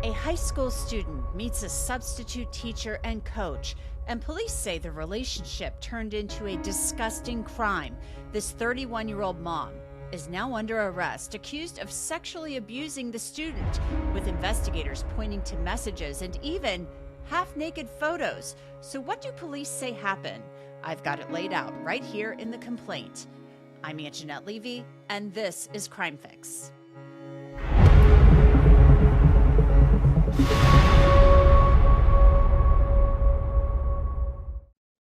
A high school student meets a substitute teacher and coach, and police say the relationship turned into a disgusting crime. This 31-year-old mom is now under arrest, accused of sexually abusing the student, with investigators pointing to messages and even half-naked photos. So what do police say happened? I've got it laid out right here in the complaint. I'm Angenette Levy, and this is Crime Fix.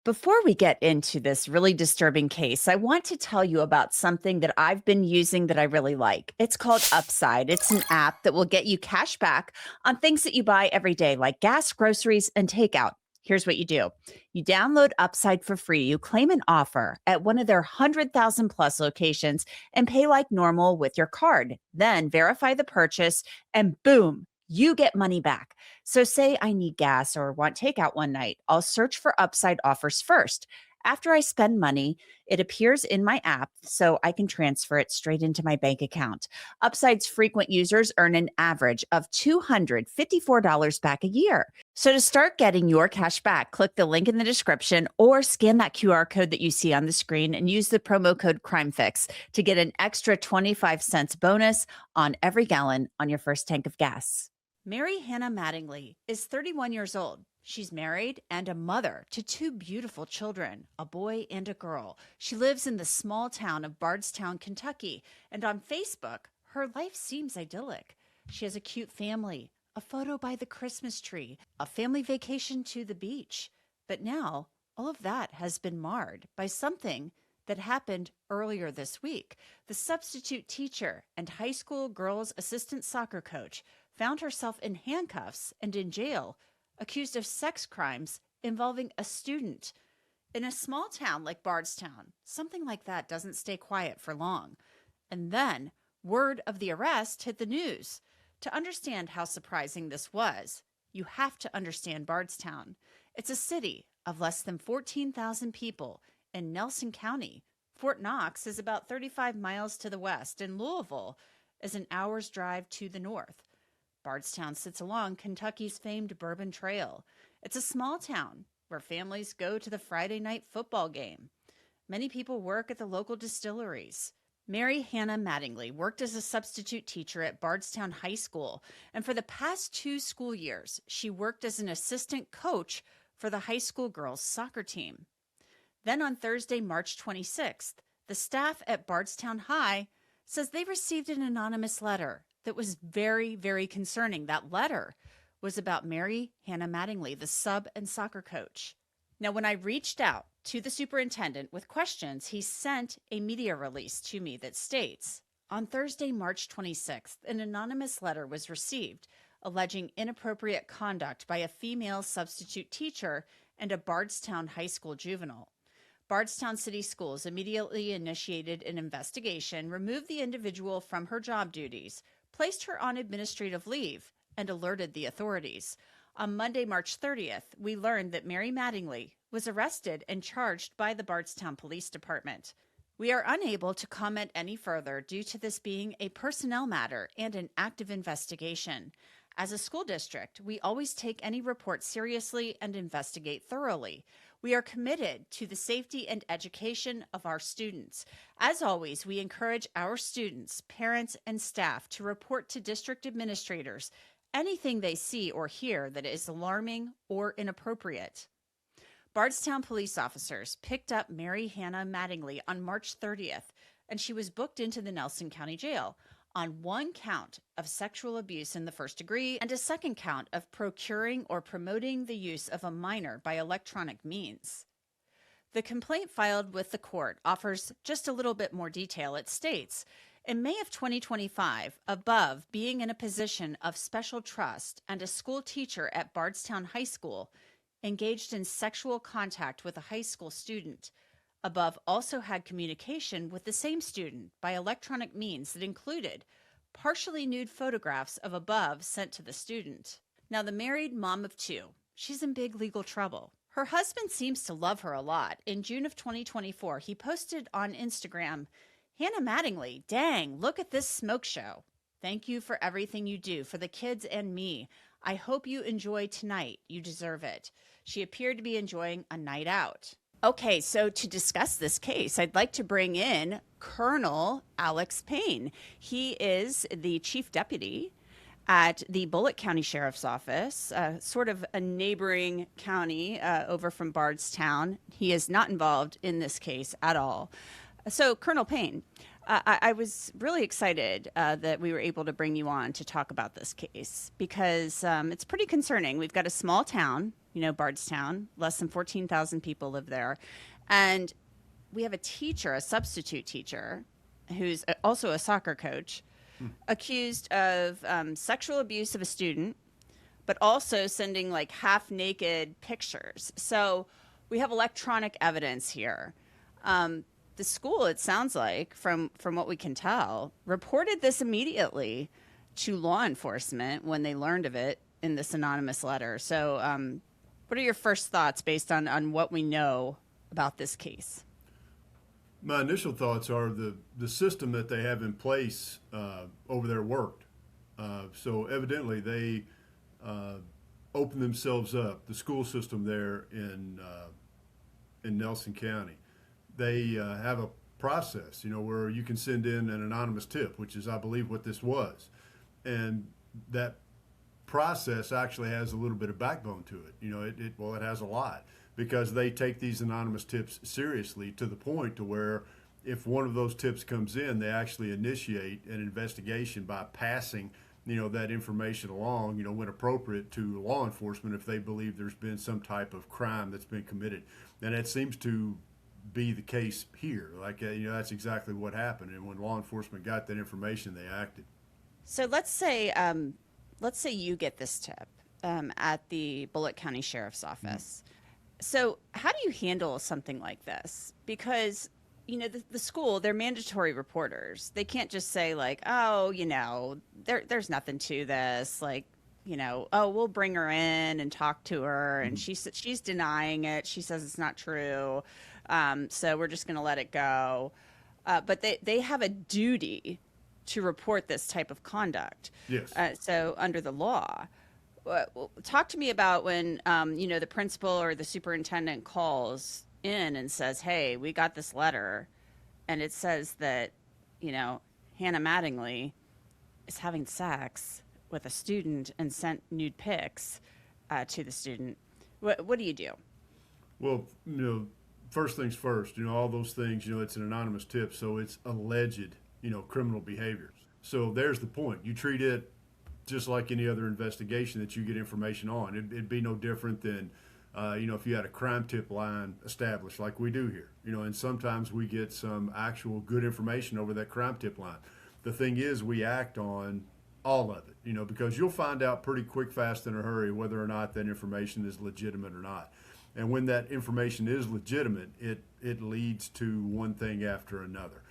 Before we get into this really disturbing case, I want to tell you about something that I've been using that I really like. It's called Upside. It's an app that will get you cash back on things that you buy every day, like gas, groceries, and takeout. Here's what you do. You download Upside for free. You claim an offer at one of their 100,000 plus locations and pay like normal with your card. Then verify the purchase and boom, you get money back. So say I need gas or want takeout one night. I'll search for Upside offers first. After I spend money, it appears in my app so I can transfer it straight into my bank account. Upside's frequent users earn an average of $254 back a year. So to start getting your cash back, click the link in the description or scan that QR code that you see on the screen and use the promo code CRIMEFIX to get an extra 25 cents bonus on every gallon on your first tank of gas. Mary Hanna Mattingly is 31 years old. She's married and a mother to two beautiful children, a boy and a girl. She lives in the small town of Bardstown, Kentucky, and on Facebook, her life seems idyllic. She has a cute family, a photo by the Christmas tree, a family vacation to the beach. But now, all of that has been marred by something that happened earlier this week. The substitute teacher and high school girls' assistant soccer coach found herself in handcuffs and in jail, accused of sex crimes involving a student. In a small town like Bardstown, something like that doesn't stay quiet for long. And then, word of the arrest hit the news. To understand how surprising this was, you have to understand Bardstown. It's a city of less than 14,000 people in Nelson County. Fort Knox is about 35 miles to the west, and Louisville is an hour's drive to the north. Bardstown sits along Kentucky's famed Bourbon Trail. It's a small town where families go to the Friday night football game. Many people work at the local distilleries. Mary Hanna Mattingly worked as a substitute teacher at Bardstown High School, and for the past 2 school years, she worked as an assistant coach for the high school girls' soccer team. Then on Thursday, March 26th, the staff at Bardstown High says they received an anonymous letter that was very, very concerning. That letter was about Mary Hanna Mattingly, the sub and soccer coach. Now, when I reached out to the superintendent with questions, he sent a media release to me that states, on Thursday, March 26th, an anonymous letter was received alleging inappropriate conduct by a female substitute teacher and a Bardstown high school juvenile. Bardstown City Schools immediately initiated an investigation, removed the individual from her job duties, placed her on administrative leave, and alerted the authorities. On Monday, March 30th, we learned that Mary Mattingly was arrested and charged by the Bardstown Police Department. We are unable to comment any further due to this being a personnel matter and an active investigation. As a school district, we always take any report seriously and investigate thoroughly. We are committed to the safety and education of our students. As always, we encourage our students, parents, and staff to report to district administrators anything they see or hear that is alarming or inappropriate. Bardstown police officers picked up Mary Hanna Mattingly on March 30th, and she was booked into the Nelson County Jail on 1 count of sexual abuse in the first degree and a 2nd count of procuring or promoting the use of a minor by electronic means. The complaint filed with the court offers just a little bit more detail. It states, in May of 2025, above being in a position of special trust and a school teacher at Bardstown High School, engaged in sexual contact with a high school student. Above also had communication with the same student by electronic means that included partially nude photographs of Above sent to the student. Now, the married mom of 2, she's in big legal trouble. Her husband seems to love her a lot. In June of 2024, he posted on Instagram, Hanna Mattingly, dang, look at this smoke show. Thank you for everything you do for the kids and me. I hope you enjoy tonight. You deserve it. She appeared to be enjoying a night out. Okay, so to discuss this case, I'd like to bring in Colonel Alex Payne. He is the chief deputy at the Bullitt County Sheriff's Office, sort of a neighboring county over from Bardstown. He is not involved in this case at all. So, Colonel Payne, I was really excited that we were able to bring you on to talk about this case because it's pretty concerning. We've got a small town, Bardstown, less than 14,000 people live there. And we have a teacher, a substitute teacher, who's also a soccer coach, accused of sexual abuse of a student, but also sending like half naked pictures. So we have electronic evidence here. The school, it sounds like, from what we can tell, reported this immediately to law enforcement when they learned of it in this anonymous letter. So what are your first thoughts based on what we know about this case? My initial thoughts are the system that they have in place over there worked. So evidently they opened themselves up, the school system there in Nelson County. They have a process, where you can send in an anonymous tip, which is, I believe, what this was. And that process actually has a little bit of backbone to it. It has a lot, because they take these anonymous tips seriously to the point to where if one of those tips comes in, they actually initiate an investigation by passing, that information along, when appropriate, to law enforcement if they believe there's been some type of crime that's been committed. And that seems to be the case here. That's exactly what happened. And when law enforcement got that information, they acted. So let's say you get this tip at the Bullitt County Sheriff's Office. So how do you handle something like this? Because, the school, they're mandatory reporters. They can't just say like, oh, there's nothing to this. Like, oh, we'll bring her in and talk to her. And she's denying it. She says it's not true. So we're just going to let it go. But they have a duty to report this type of conduct. Yes. So under the law, talk to me about when, the principal or the superintendent calls in and says, hey, we got this letter and it says that, Hanna Mattingly is having sex with a student and sent nude pics to the student. What do you do? Well, first things first, all those things, it's an anonymous tip, so it's alleged, criminal behaviors. So there's the point. You treat it just like any other investigation that you get information on. It'd be no different than, if you had a crime tip line established like we do here, and sometimes we get some actual good information over that crime tip line. The thing is, we act on all of it, because you'll find out pretty quick, fast, in a hurry whether or not that information is legitimate or not. And when that information is legitimate, it leads to one thing after another.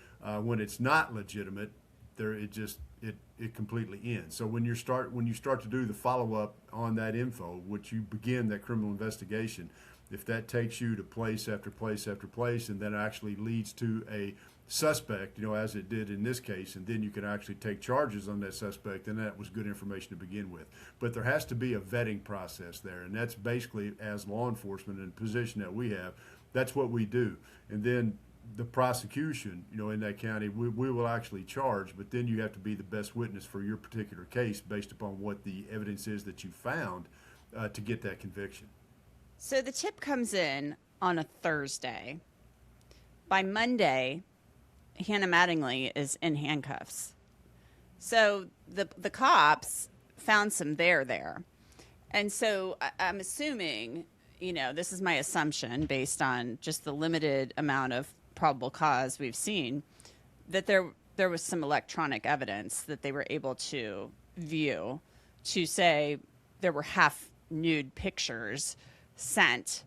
When it's not legitimate, it completely ends. So when you start to do the follow-up on that info, which you begin that criminal investigation, if that takes you to place after place after place, and then actually leads to a suspect, as it did in this case, and then you can actually take charges on that suspect, then that was good information to begin with. But there has to be a vetting process there, and that's basically, as law enforcement in the position that we have, that's what we do. And then the prosecution, in that county, we will actually charge, but then you have to be the best witness for your particular case based upon what the evidence is that you found to get that conviction. So the tip comes in on a Thursday. By Monday, Hanna Mattingly is in handcuffs. So the cops found some there. And so I'm assuming, this is my assumption based on just the limited amount of probable cause we've seen, that there was some electronic evidence that they were able to view to say there were half nude pictures sent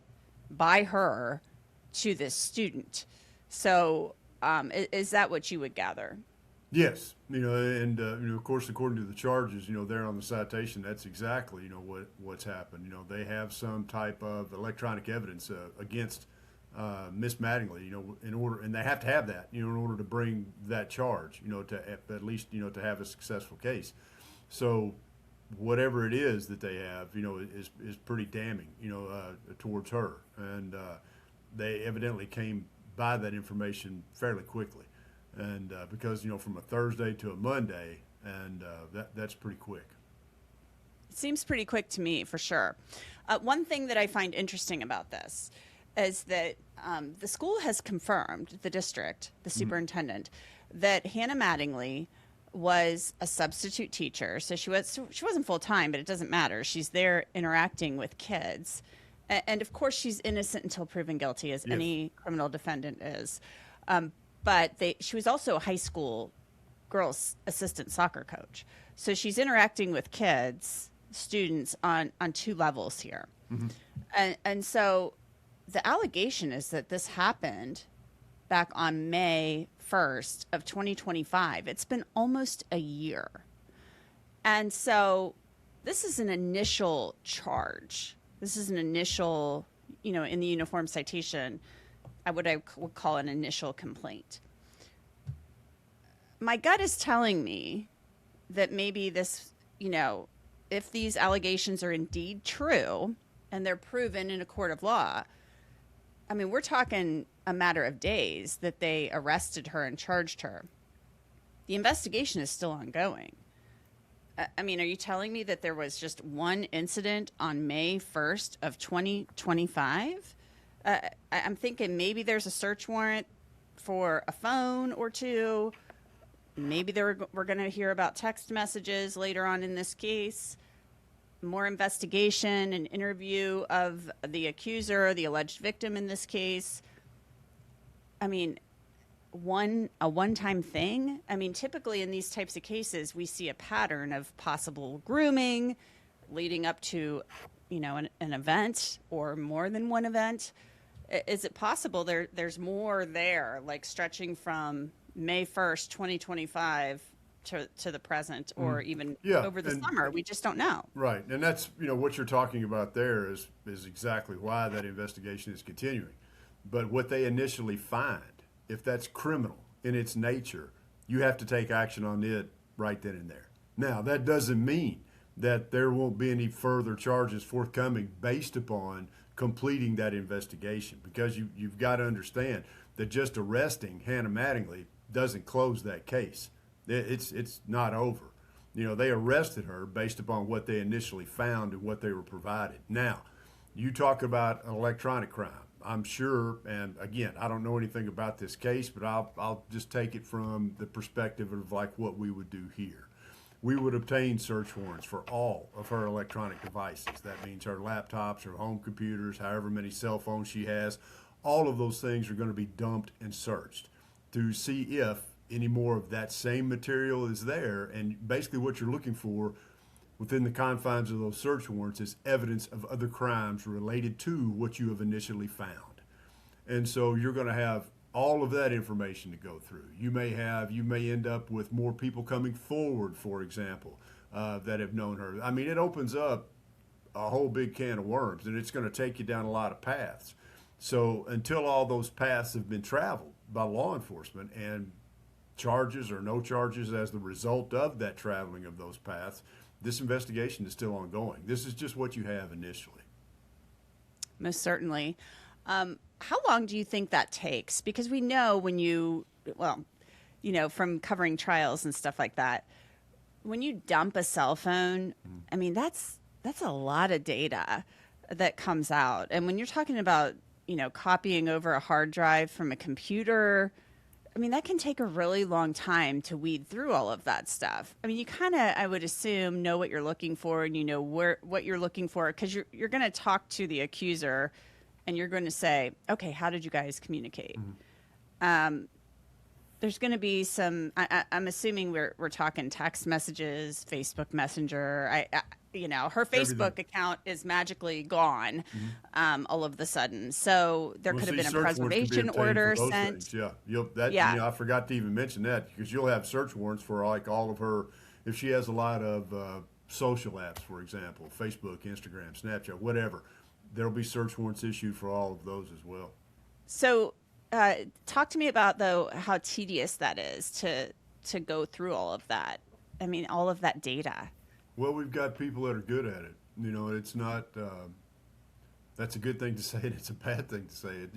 by her to this student. So is that what you would gather? Yes, and of course, according to the charges, there on the citation, that's exactly what's happened. They have some type of electronic evidence against Miss Mattingly, in order, and they have to have that, in order to bring that charge, to at least, to have a successful case. So whatever it is that they have, is pretty damning, towards her. And they evidently came by that information fairly quickly. And because, from a Thursday to a Monday, and that's pretty quick. It seems pretty quick to me, for sure. One thing that I find interesting about this is that the school has confirmed, the district, the superintendent, that Hanna Mattingly was a substitute teacher. So she wasn't full time, but it doesn't matter. She's there interacting with kids. And of course, she's innocent until proven guilty, as any criminal defendant is. But she was also a high school girls' assistant soccer coach. So she's interacting with kids, students on two levels here. And so the allegation is that this happened back on May 1st of 2025. It's been almost a year. And so this is an initial charge. This is an initial, in the uniform citation, I would call an initial complaint. My gut is telling me that maybe this, if these allegations are indeed true and they're proven in a court of law, I mean, we're talking a matter of days that they arrested her and charged her. The investigation is still ongoing. I mean, are you telling me that there was just one incident on May 1st of 2025? I'm thinking maybe there's a search warrant for a phone or two. Maybe we're going to hear about text messages later on in this case. More investigation and interview of the accuser, the alleged victim in this case. I mean, a one-time thing. I mean, typically in these types of cases, we see a pattern of possible grooming leading up to, an event or more than one event. Is it possible there's more there, like stretching from May 1st, 2025 to the present, or even over the summer? We just don't know. Right. And that's, what you're talking about there is exactly why that investigation is continuing. But what they initially find, if that's criminal in its nature, you have to take action on it right then and there. Now, that doesn't mean that there won't be any further charges forthcoming based upon completing that investigation, because you've got to understand that just arresting Hanna Mattingly doesn't close that case. It's not over. They arrested her based upon what they initially found and what they were provided. Now, you talk about an electronic crime. I'm sure, and again, I don't know anything about this case, but I'll just take it from the perspective of like what we would do here. We would obtain search warrants for all of her electronic devices. That means her laptops, her home computers, however many cell phones she has. All of those things are going to be dumped and searched to see if any more of that same material is there. And basically what you're looking for within the confines of those search warrants is evidence of other crimes related to what you have initially found. And so you're going to have all of that information to go through. You may end up with more people coming forward, for example, that have known her. I mean, it opens up a whole big can of worms, and it's going to take you down a lot of paths. So until all those paths have been traveled by law enforcement, and charges or no charges as the result of that traveling of those paths, this investigation is still ongoing. This is just what you have initially. Most certainly. How long do you think that takes? Because we know from covering trials and stuff like that, when you dump a cell phone, I mean, that's a lot of data that comes out. And when you're talking about, copying over a hard drive from a computer, I mean, that can take a really long time to weed through all of that stuff. I mean, you kind of, I would assume, know what you're looking for, and what you're looking for, because you're going to talk to the accuser, and you're going to say, okay, how did you guys communicate? There's going to be some. I'm assuming we're talking text messages, Facebook Messenger. Her Facebook account is magically gone all of the sudden. So there could have been a preservation order sent. Things. I forgot to even mention that, because you'll have search warrants for like all of her, if she has a lot of social apps, for example, Facebook, Instagram, Snapchat, whatever. There'll be search warrants issued for all of those as well. So, talk to me about though how tedious that is to go through all of that. I mean, all of that data. Well, we've got people that are good at it. It's not. That's a good thing to say, and it's a bad thing to say it.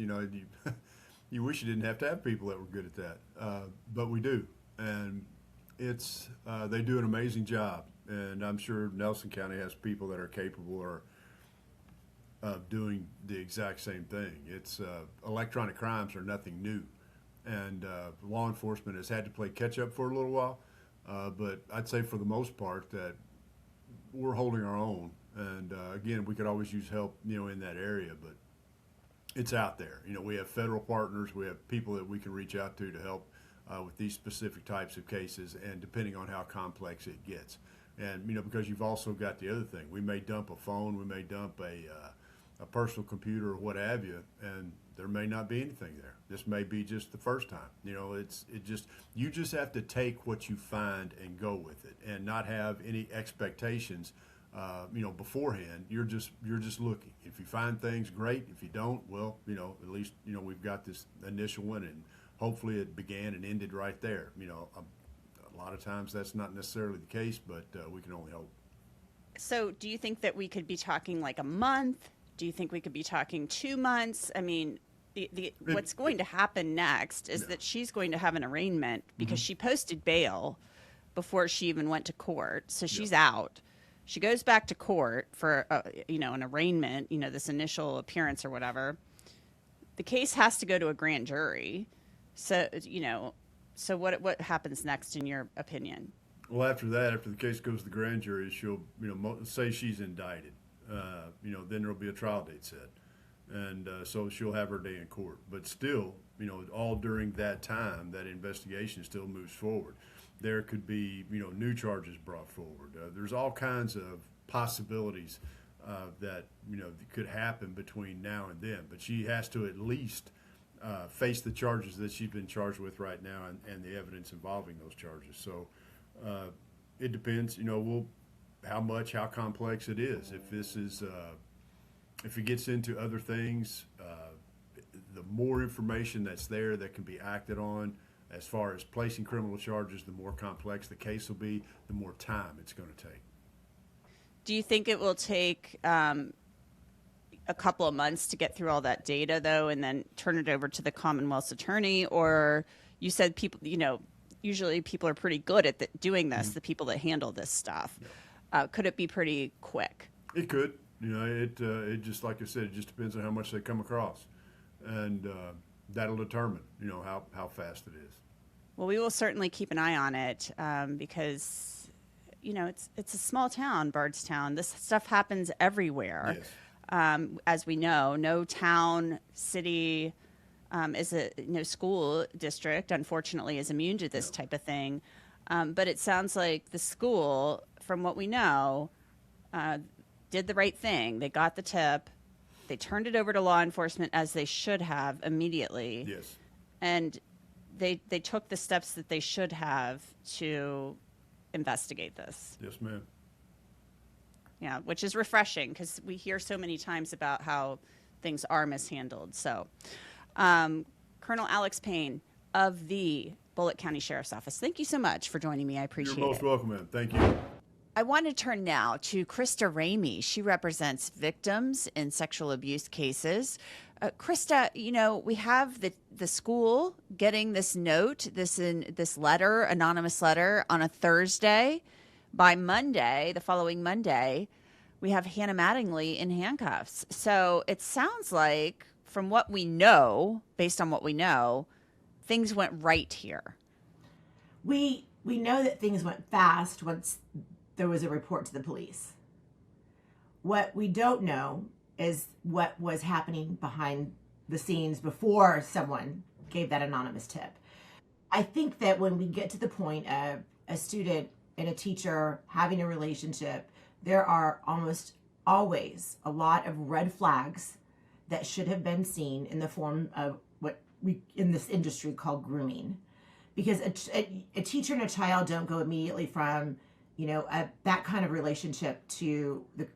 You wish you didn't have to have people that were good at that, but we do, and it's they do an amazing job. And I'm sure Nelson County has people that are capable of doing the exact same thing. It's electronic crimes are nothing new, and law enforcement has had to play catch up for a little while. But I'd say for the most part that we're holding our own. And again, we could always use help, in that area, but it's out there. We have federal partners, we have people that we can reach out to help with these specific types of cases, and depending on how complex it gets. And because you've also got the other thing, we may dump a phone, we may dump a personal computer or what have you, and there may not be anything there. This may be just the first time. You just have to take what you find and go with it, and not have any expectations. Beforehand, you're just looking. If you find things, great. If you don't, well, at least we've got this initial one, and hopefully it began and ended right there. A lot of times that's not necessarily the case, but we can only hope. So, do you think that we could be talking like a month? Do you think we could be talking 2 months? I mean, what's going to happen next is that she's going to have an arraignment because she posted bail before she even went to court. So she's out. She goes back to court for, an arraignment, this initial appearance or whatever. The case has to go to a grand jury. So, so what happens next in your opinion? Well, after the case goes to the grand jury, she'll, say she's indicted. Then there'll be a trial date set. And so she'll have her day in court. But still, all during that time, that investigation still moves forward. There could be, new charges brought forward. There's all kinds of possibilities that, could happen between now and then. But she has to at least face the charges that she's been charged with right now, and the evidence involving those charges. So it depends, how complex it is. If this is, if it gets into other things, the more information that's there that can be acted on, as far as placing criminal charges, the more complex the case will be, the more time it's going to take. Do you think it will take a couple of months to get through all that data, though, and then turn it over to the Commonwealth's attorney? Or you said people, usually people are pretty good at doing this, the people that handle this stuff. Yeah. Could it be pretty quick? It could. It just, like I said, it just depends on how much they come across. And that'll determine, how fast it is. Well, we will certainly keep an eye on it because, it's a small town, Bardstown. This stuff happens everywhere. Yes. As we know, no town, city, no school district, unfortunately, is immune to this type of thing. But it sounds like the school, from what we know, did the right thing. They got the tip. They turned it over to law enforcement, as they should have, immediately. Yes. And they took the steps that they should have to investigate this. Yes, ma'am. Yeah, which is refreshing because we hear so many times about how things are mishandled. So, Colonel Alex Payne of the Bullitt County Sheriff's Office, thank you so much for joining me. I appreciate it. You're most welcome, ma'am. Thank you. I want to turn now to Christa Ramey. She represents victims in sexual abuse cases. Christa, we have the school getting this note, this letter, anonymous letter, on a Thursday. By Monday, the following Monday, we have Hanna Mattingly in handcuffs. So it sounds like, from what we know, based on what we know, things went right here. We know that things went fast once there was a report to the police. What we don't know is what was happening behind the scenes before someone gave that anonymous tip. I think that when we get to the point of a student and a teacher having a relationship, there are almost always a lot of red flags that should have been seen in the form of what we in this industry call grooming. Because a teacher and a child don't go immediately from that kind of relationship to the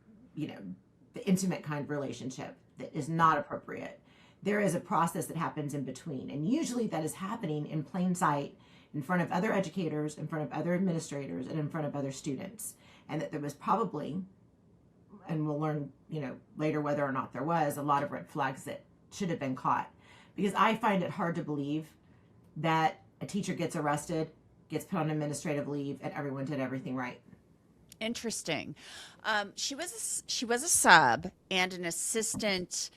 intimate kind of relationship that is not appropriate. there is a process that happens in between. And usually that is happening in plain sight, in front of other educators, in front of other administrators, and in front of other students. And that there was probably, and we'll learn, later whether or not there was, a lot of red flags that should have been caught. Because I find it hard to believe that a teacher gets arrested, gets put on administrative leave, and everyone did everything right. Interesting. She was a sub and an assistant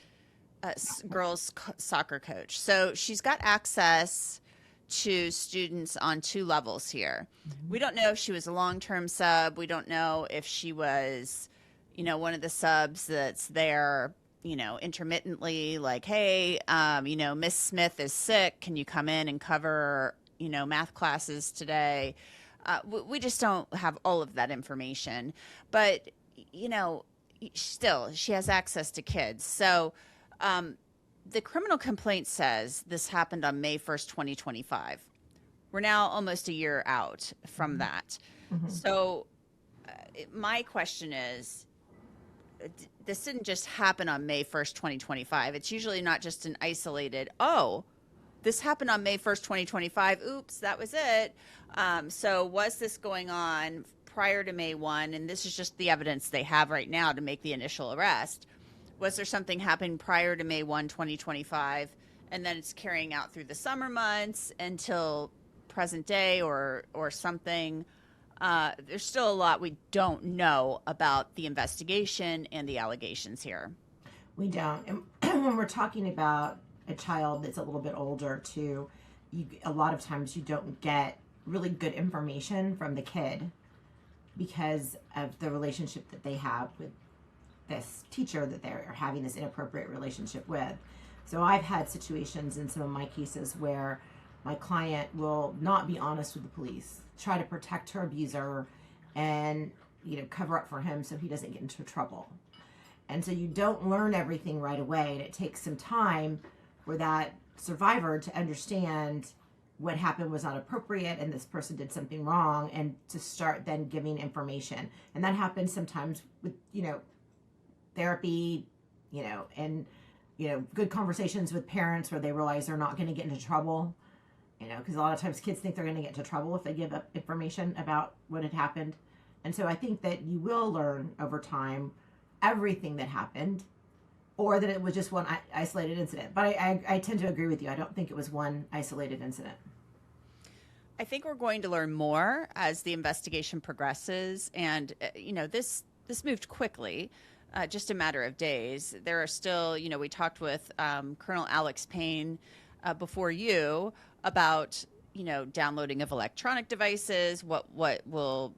girls soccer coach. So she's got access to students on 2 levels here. Mm-hmm. We don't know if she was a long-term sub. We don't know if she was, one of the subs that's there, intermittently, like, hey, Miss Smith is sick. Can you come in and cover, math classes today? We just don't have all of that information. But, still, she has access to kids. So, the criminal complaint says this happened on May 1st, 2025. We're now almost a year out from that. Mm-hmm. So my question is, this didn't just happen on May 1st, 2025. It's usually not just an isolated, this happened on May 1st, 2025. Oops, that was it. So was this going on prior to May 1? And this is just the evidence they have right now to make the initial arrest. Was there something happening prior to May 1, 2025, and then it's carrying out through the summer months until present day or something? There's still a lot we don't know about the investigation and the allegations here. We don't. And when we're talking about a child that's a little bit older too, a lot of times you don't get really good information from the kid because of the relationship that they have with this teacher that they're having this inappropriate relationship with. So I've had situations in some of my cases where my client will not be honest with the police, try to protect her abuser and, cover up for him so he doesn't get into trouble. And so you don't learn everything right away. And it takes some time for that survivor to understand what happened was not appropriate and this person did something wrong, and to start then giving information. And that happens sometimes with, therapy, and, good conversations with parents where they realize they're not going to get into trouble, because a lot of times kids think they're going to get into trouble if they give up information about what had happened. And so I think that you will learn over time everything that happened, or that it was just one isolated incident. But I tend to agree with you. I don't think it was one isolated incident. I think we're going to learn more as the investigation progresses. And, this moved quickly. Just a matter of days. There are still, we talked with Colonel Alex Payne before you about, downloading of electronic devices, what will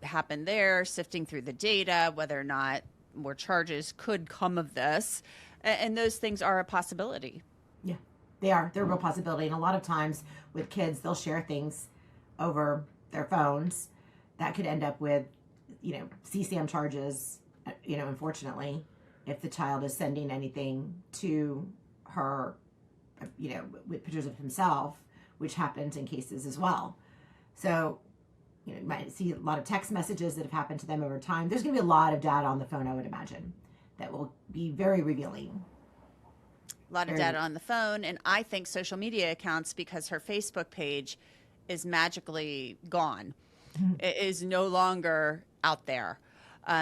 happen there, sifting through the data, whether or not more charges could come of this. And those things are a possibility. Yeah, they are. They're a real possibility. And a lot of times with kids, they'll share things over their phones that could end up with, CSAM charges. Unfortunately, if the child is sending anything to her, with pictures of himself, which happens in cases as well. So, you might see a lot of text messages that have happened to them over time. There's going to be a lot of data on the phone, I would imagine, that will be very revealing. A lot of data on the phone, and I think social media accounts, because her Facebook page is magically gone. Mm-hmm. It is no longer out there.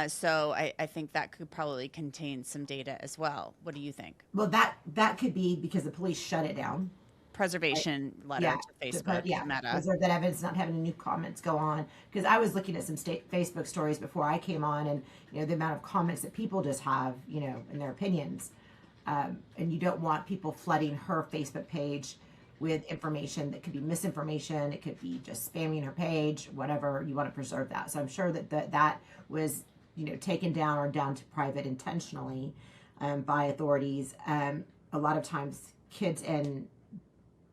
So I think that could probably contain some data as well. What do you think? Well, that could be because the police shut it down. Preservation letter to Facebook. Meta. Preserve that evidence, not having new comments go on. Because I was looking at some Facebook stories before I came on, and the amount of comments that people just have, in their opinions, and you don't want people flooding her Facebook page with information that could be misinformation. It could be just spamming her page, whatever. You want to preserve that. So I'm sure that was, taken down or down to private intentionally by authorities. A lot of times kids and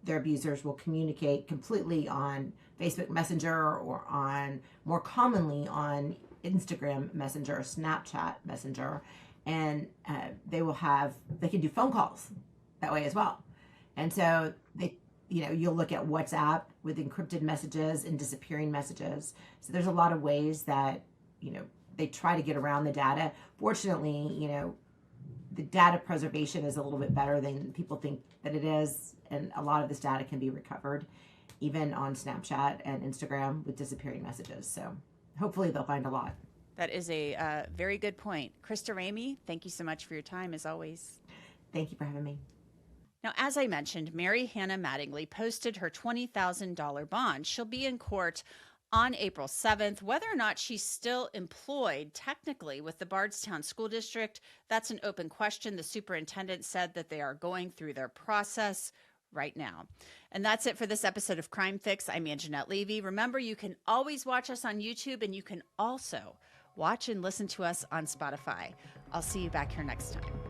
their abusers will communicate completely on Facebook Messenger, or more commonly on Instagram Messenger or Snapchat Messenger. And they can do phone calls that way as well. And so you'll look at WhatsApp with encrypted messages and disappearing messages. So there's a lot of ways that, they try to get around the data. Fortunately, the data preservation is a little bit better than people think that it is, and a lot of this data can be recovered, even on Snapchat and Instagram with disappearing messages. So hopefully they'll find a lot. That is a very good point. Christa Ramey, thank you so much for your time, as always. Thank you for having me. Now, as I mentioned, Mary Hanna Mattingly posted her $20,000 bond. She'll be in court on April 7th. Whether or not she's still employed technically with the Bardstown School District, that's an open question. The superintendent said that they are going through their process right now. And that's it for this episode of Crime Fix. I'm Angenette Levy. Remember, you can always watch us on YouTube, and you can also watch and listen to us on Spotify. I'll see you back here next time.